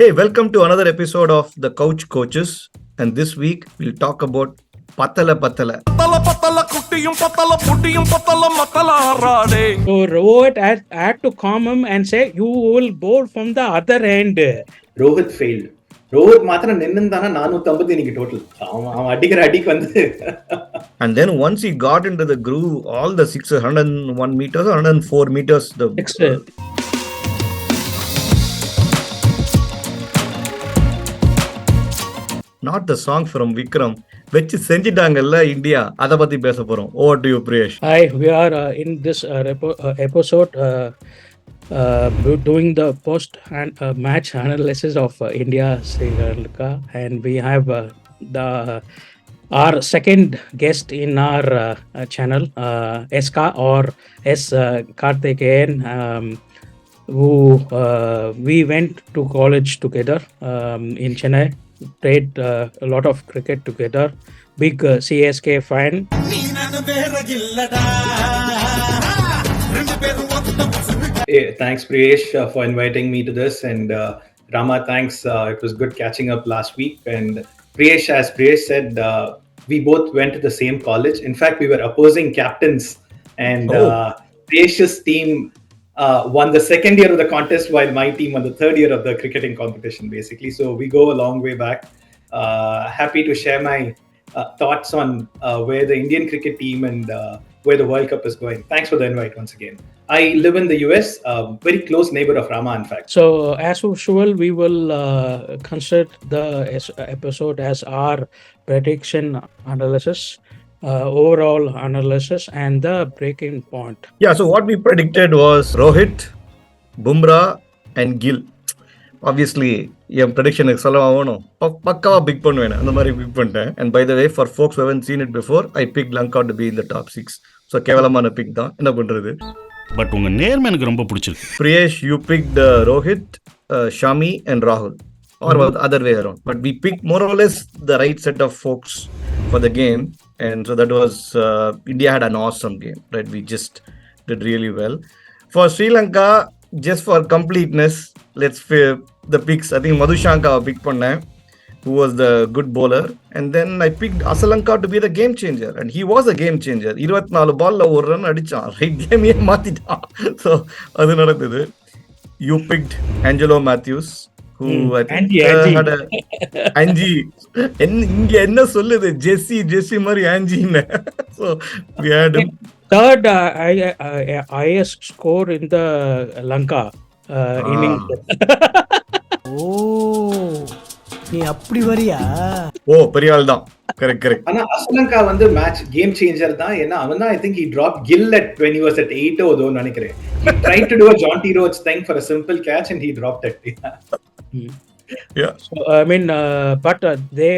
Hey, welcome to another episode of The Couch Coaches. And this week we'll talk about Patala Patala. So Rohit had to calm him and say, "You will bowl from the other end." Rohit failed. Rohit மாத்திரம் நின்னுந்தானா 450 இன்னைக்கு total. அவன் அடிக்கிற அடிக்கு வந்து And then once he got into the groove, all the 601 meters, 104 meters. Not the song from Vikram. வச்சு செஞ்சிட்டாங்கல்ல India. அதை பத்தி பேச போறோம். Over to you, Priyesh. Hi, we are in this episode doing the post and match analysis of India Srilanka, and we have our second guest in our channel, SK or S Karthikeyan, who we went to college together in Chennai. Played a lot of cricket together. Big CSK fan. Hey, thanks Priyesh for inviting me to this, and Rama, thanks. It was good catching up last week. And Priyesh, as Priyesh said, we both went to the same college. In fact, we were opposing captains, and Priyesh's team won the second year of the contest while my team won the third year of the cricketing competition, basically. So we go a long way back. Happy to share my thoughts on where the Indian cricket team and where the World Cup is going. Thanks for the invite once again. I live in the US, very close neighbor of Rama, in fact. So as usual, we will consider the episode as our prediction analysis, overall analysis, and the breaking point. Yeah, so what we predicted was Rohit, Bumrah, and Gill. Obviously, என் prediction சொல்லணும் பக்காவா pick பண்ணுவேன், அந்த மாதிரி pick பண்ணிட்டேன். And by the way, for folks who haven't seen it before, I pick Lanka to be in the top 6. So கேவலமான pick தான், என்ன பண்றது. பட் உங்க நேர்மை எனக்கு ரொம்ப பிடிச்சிருக்கு. Priyesh, you picked Rohit, Shami, and Rahul, or other way around. But we picked more or less the right set of folks for the game, and so that was India had an awesome game, right? We just did really well. For Sri Lanka, just for completeness, let's the picks. I think Madhushanka pick பண்ணேன், who was the good bowler, and then I picked Srilanka to be the game changer, and he was a game changer. 24 பால்ல ஒரு run அடிச்சான், right கேமையே மாத்திட்டான். So அது நடந்தது. You picked Angelo Matthews, who I think had a Angie. இங்க என்ன சொல்லுது, ஜெஸ்ஸி மாதிரி ஆஞ்சின்னு. So we had him. Third highest score in the Lanka innings. நீ அப்படி வரியா? பெரிய ஆள் தான். கரெக்ட். ஆனா ஸ்ரீலங்கா வந்து மேட்ச் கேம் சேஞ்சர் தான். ஏன்னா அவன் தான், I think he dropped Gill at when he was at 8 or though நினைக்கிறேன். He tried to do a John T. Rhodes thing for a simple catch and he dropped it. Yeah. So I mean, but they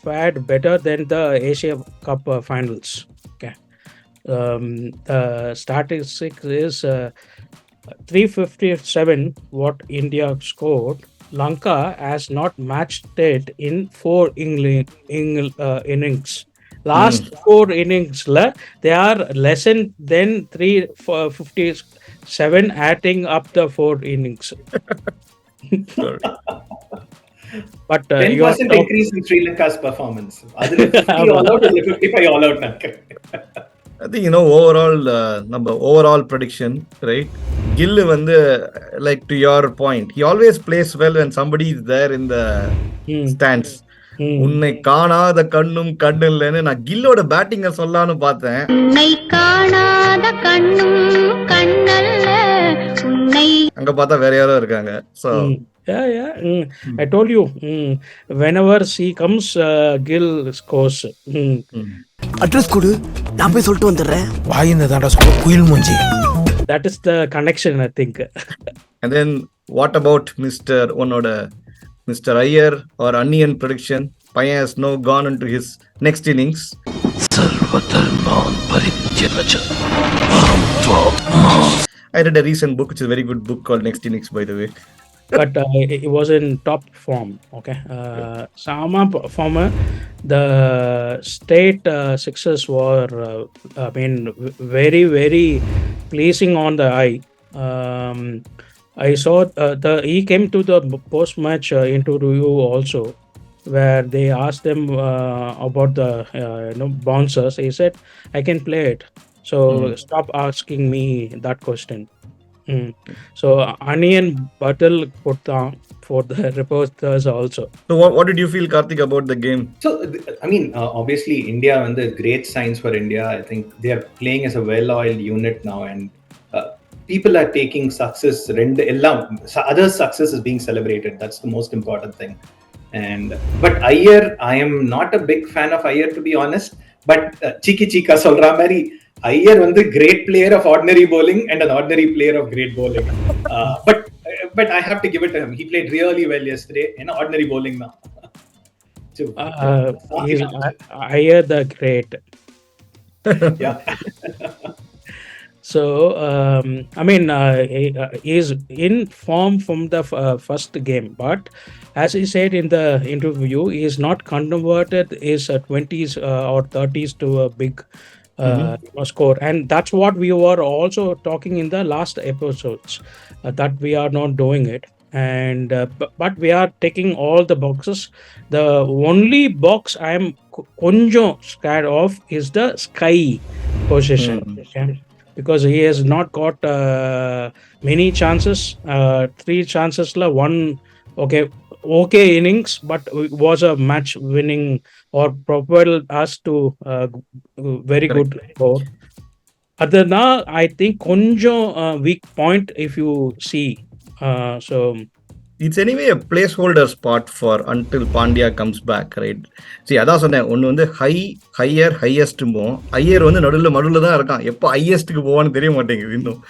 fared better than the Asia Cup finals. Okay. The statistic is 357 what India scored. Lanka has not matched it in 4 innings. Last 4 innings they are less than 357, adding up the 4 innings. But 10% increase in Sri Lanka's performance. Adhu 50 all out or 55 all out nakkren. I think, overall prediction, right? Gill வந்து, like to your point, he always plays well when somebody is there in the stands. உன்னை காணாத கண்ணும் கண்ணில்லைன்னு நான் கில்லோட பேட்டிங்க சொல்லலான்னு பார்த்தேன். உன்னை காணாத கண்ணும் கண்ணல்ல உன்னை, அங்க பார்த்தா வேற யாரோ இருக்காங்க. So I told you, whenever she comes, Gill scores. Address கொடு, நான் போய் சொல்லிட்டு வந்துடுறேன். வாயின்னு தாண்டா சொல்ல குயில் மூஞ்சி. That is the connection, I think. And then what about Mr. Iyer or Onion prediction? Paya has now gone into his next innings. I read a recent book, which is a very good book called Next Innings, by the way. But it was in top form. Okay. Sama performer, the state sixes were very, very pleasing on the eye. I saw he came to the post match interview also, where they asked them about the bouncers. He said, "I can play it, so stop asking me that question." So onion butter put down for the reporters also. So what did you feel, Karthik, about the game? So, I mean, obviously, India, and the great signs for India, I think they are playing as a well-oiled unit now, and people are taking success. Other success is being celebrated. That's the most important thing. But Iyer, I am not a big fan of Iyer, to be honest. But Chiki Chika solra mari, Iyer was the great player of ordinary bowling and an ordinary player of great bowling. But I have to give it to him. He played really well yesterday in ordinary bowling now. Iyer the great. Yeah. So I mean, he is in form from the first game, but as he said in the interview, he is not converted his 20s or 30s to a big score, and that's what we were also talking in the last episodes, that we are not doing it. And but we are taking all the boxes. The only box I am konjo scared of is the sky position. Okay? Because he has not got many chances, 3 chances la one okay innings, but was a match winning or propelled us to very good score. Other than I think konjo weak point if you see. So It's anyway a placeholder spot for until Pandya comes back, right? See, அதான் சொன்னேன், ஒன்று வந்து ஹையஸ்ட்டுமோ, ஐயர் வந்து நடுவில் தான் இருக்கான். எப்போ ஹையஸ்ட்டுக்கு போவான்னு தெரிய மாட்டேங்குது இன்னும்.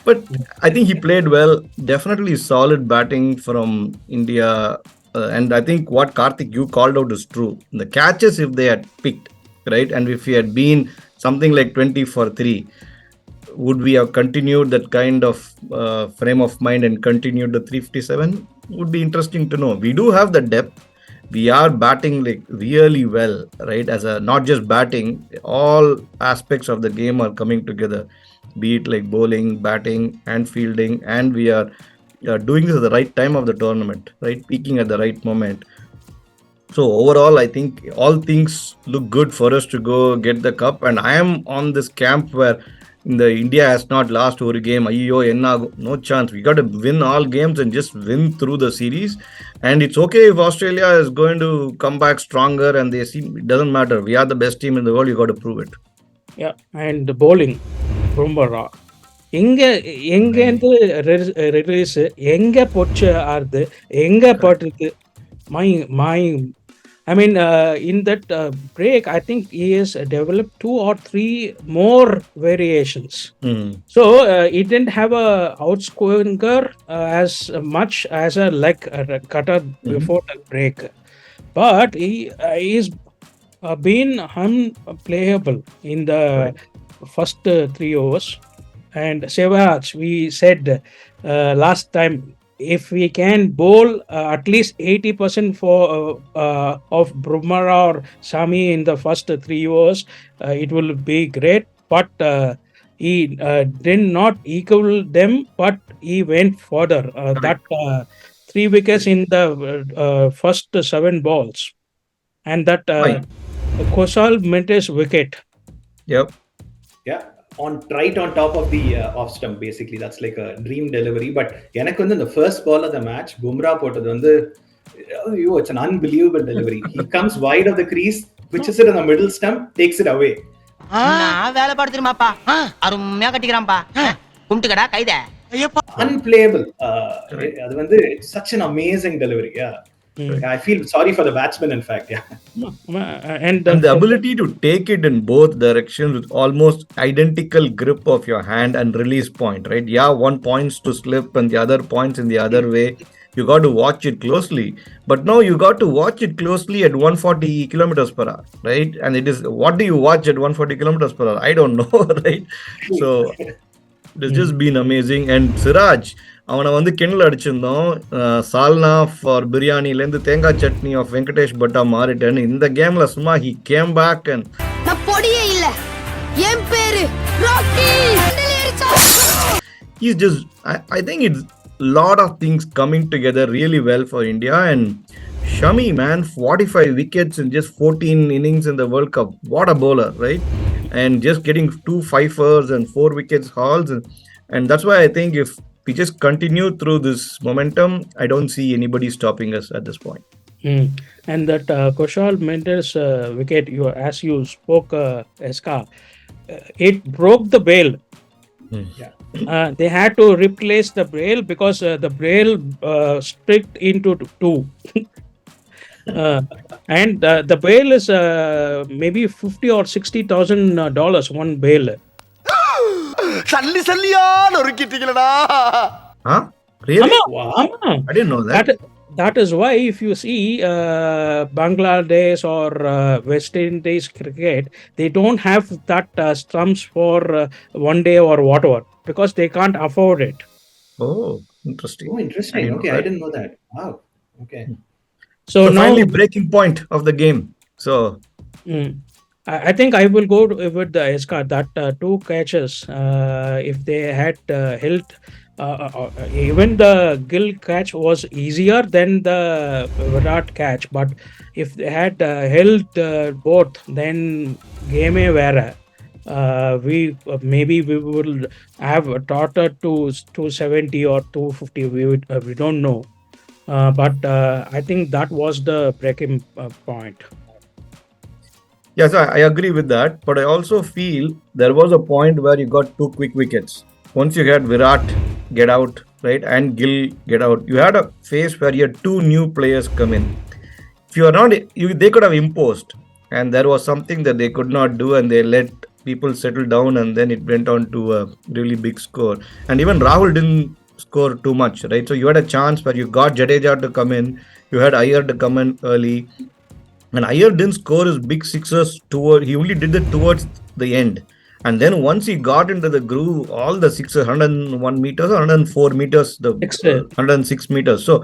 But I think he played well. Definitely solid batting from India. And I think what Karthik you called out is true. The catches, if they had picked, right? And if he had been something like 20 for 3, would we have continued that kind of frame of mind and continued the 357? Would be interesting to know. We do have the depth. We are batting like really well, right? As a not just batting, all aspects of the game are coming together. Be it like bowling, batting, and fielding, and we are doing this at the right time of the tournament, right? Peaking at the right moment. So overall, I think all things look good for us to go get the cup. And I am on this camp where India has not lost one game. No chance. We got to win all games and just win through the series. And it's okay if Australia is going to come back stronger and they see it doesn't matter. We are the best team in the world. You got to prove it. Yeah, and the bowling, Brumbara. எங்கேருந்து release எங்கே போச்சு ஆறுது எங்கே போட்டிருக்கு my I mean, in that break, I think he has developed 2 or 3 more variations. So he didn't have a outswinger as much as a leg cutter before the break, but he is been unplayable in the first 3 overs. And Shreyas, we said last time, if we can bowl at least 80% of Brumara or Shami in the first 3 overs, it will be great. But he did not equal them, but he went further. That 3 wickets in the first 7 balls. And that Kosal Mendes wicket. Yep. Yeah. Right on top of the off stump, basically. That's like a dream delivery. But எனக்கு வந்து the first ball of the match, Bumrah போட்டது வந்து, it's an unbelievable delivery. He comes wide of the crease, pitches it on the middle stump, takes it away. வேலை படுத்துருமாப்பா, அருமையா கட்டிக்கிறான்பா, கும்பிட்டுக்கடா கைத. Unplayable. அது வந்து such an amazing delivery. Yeah. I feel sorry for the batsman, in fact. Yeah. And the ability to take it in both directions with almost identical grip of your hand and release point, right? Yeah, one points to slip and the other points in the other way. You got to watch it closely. But now you got to watch it closely at 140 kilometers per hour, right? And it is, what do you watch at 140 kilometers per hour? I don't know, right? So it has just been amazing. And Siraj, அவனை வந்து கிணல் அடிச்சிருந்தோம், சால்னா for பிரியாணிலேருந்து தேங்காய் chutney of Venkatesh பட்டா மாறிட்டேன்னு இந்த கேம்ல சும்மா he came back and பொடியே இல்ல என் பேரு rakhi. He's just I think lot of things coming together really well for India. And Shami, man, 45 wickets in just 14 innings in the World Cup. What a bowler, right? And just getting 2 fifers and 4 wickets hauls. And that's why I think if we just continue through this momentum, I don't see anybody stopping us at this point. And that Kushal Mendes wicket, as you spoke, SK, it broke the bail. They had to replace the braille because the braille split into two. And the bail is maybe $50,000 or $60,000 one bail. சல்லி சல்லியா நொறுக்கிட்டீங்களடா. Huh? Really? Wow. I didn't know that. That is why if you see Bangladesh or West Indies cricket, they don't have that stumps for one day or whatever because they can't afford it. Oh, interesting. Oh, interesting. Okay, I didn't know that. Wow. Okay. So now, finally, breaking point of the game. So I think I will go with the SK that 2 catches. If they had held, even the Gill catch was easier than the Virat catch. But if they had held both, then game vera. We maybe we will have tottered to 270 or 250. We don't know. But I think that was the breaking point. yes, I agree with that. But I also feel there was a point where you got 2 quick wickets. Once you had Virat get out, right, and Gill get out, you had a phase where you had 2 new players come in. If you are not, they could have imposed, and there was something that they could not do, and they let people settle down, and then it went on to a really big score. And even Rahul didn't score too much, right? So you had a chance where you got Jadeja to come in, you had Iyer to come in early, and Iyer didn't score his big sixers he only did it towards the end. And then once he got into the groove, all the sixers, 101 meters, 104 meters, the 106 meters. So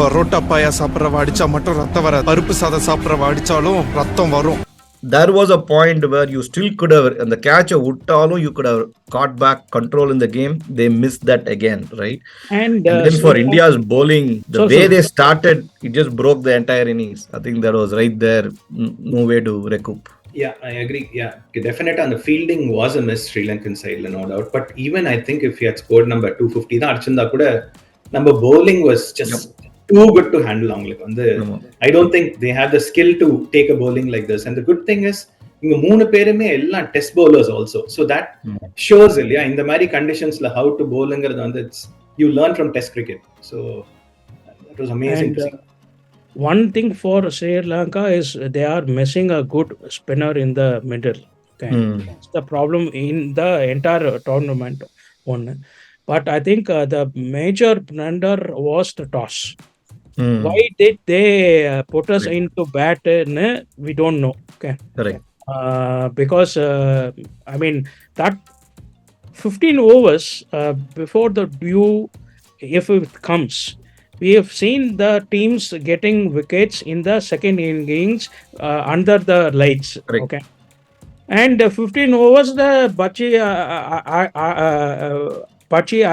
parotta பாயா சாப்பிட்றவ அடிச்சா மட்டும் ரத்தம் வராது, பருப்பு சாதம் சாப்பிட்றவ அடிச்சாலும் ரத்தம் வரும். there was a point where you still could have, and the catch of Uttalo, you could have caught back control in the game. They missed that again, right? And then for India's bowling, the way they started, it just broke the entire innings. I think that was right there, no way to recoup. Yeah, I agree. Yeah, definitely. On the fielding was a miss, Sri Lankan side, no doubt. But even I think if he had scored number 250, number bowling was just too good to handle. I don't think they have the skill to take a bowling like this. And the good thing is, test bowlers also. So that shows in the Mari conditions how to bowl. You learn from test cricket. So that was amazing to see. One thing for Sri Lanka is they are missing a good spinner in the middle. Okay, that's the problem in the entire tournament. But I think the major blunder was the toss. Why did they put us into bat? We don't know. Okay, correct. Because I mean that 15 overs before the due, if it comes. We have seen the teams getting wickets in the second innings under the lights. Correct. Okay, and 15 overs the Pachi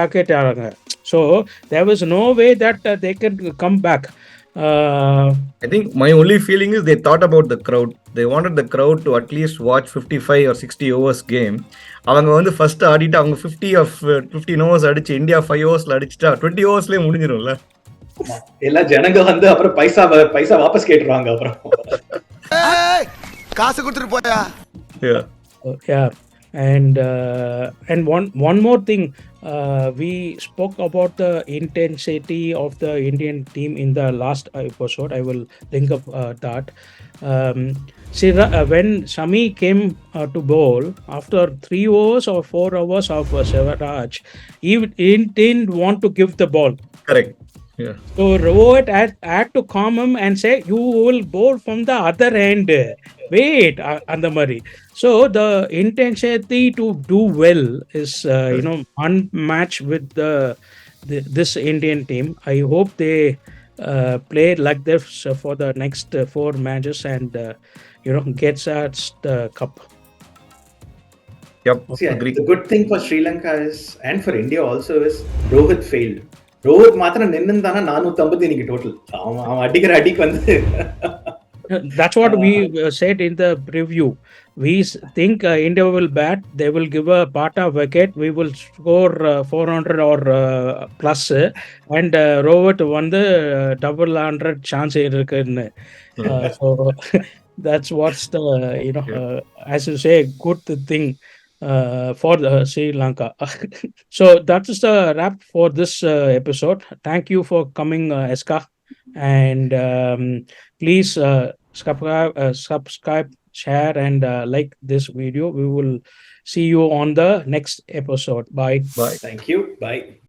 Aketaraga. So there was no way that they could come back. I think my only feeling is they thought about the crowd. They wanted the crowd to at least watch 55 or 60 overs game. அவங்க வந்து first ஆடிட்டு அவங்க 15 overs அடிச்சு India 5 ஓவர்ஸ்ல அடிச்சுட்டா 20 ஓவர்ஸ்லயே முடிஞ்சிடும்ல. எல்லா ஜனங்க வந்து அப்புறம் பைசா வாபஸ் கேட்டுறாங்க அப்புறம். காசு கொடுத்துட்டு போயா. Yeah. And one more thing, we spoke about the intensity of the Indian team in the last episode. I will link up that. When Shami came to bowl after 3 overs or 4 overs of Sevaraj, he didn't want to give the ball. Correct. Yeah. So Rohit had to calm him and say, you will bowl from the other end. Wait, Andamari. So the intensity to do well is, unmatched with this Indian team. I hope they play like this for the next 4 matches and, gets us the cup. Yep. See, the good thing for Sri Lanka is, and for India also, is Rohit failed. Rohit மாத்திரம் நின்னுந்தானா 450 இன்னைக்கு total. அவன் அடிக்கிற அடிக்கு வந்து That's what we said in the preview. We think India will bat, they will give a Pata wicket, we will score 400 or plus, and Rohit won the double 100 chance இருக்குன்னு. So that's what's the, as you say, good thing for Sri Lanka. So that is the wrap for this episode. Thank you for coming, Eska, and please subscribe, share, and like this video. We will see you on the next episode. Bye. Bye. Thank you. Bye.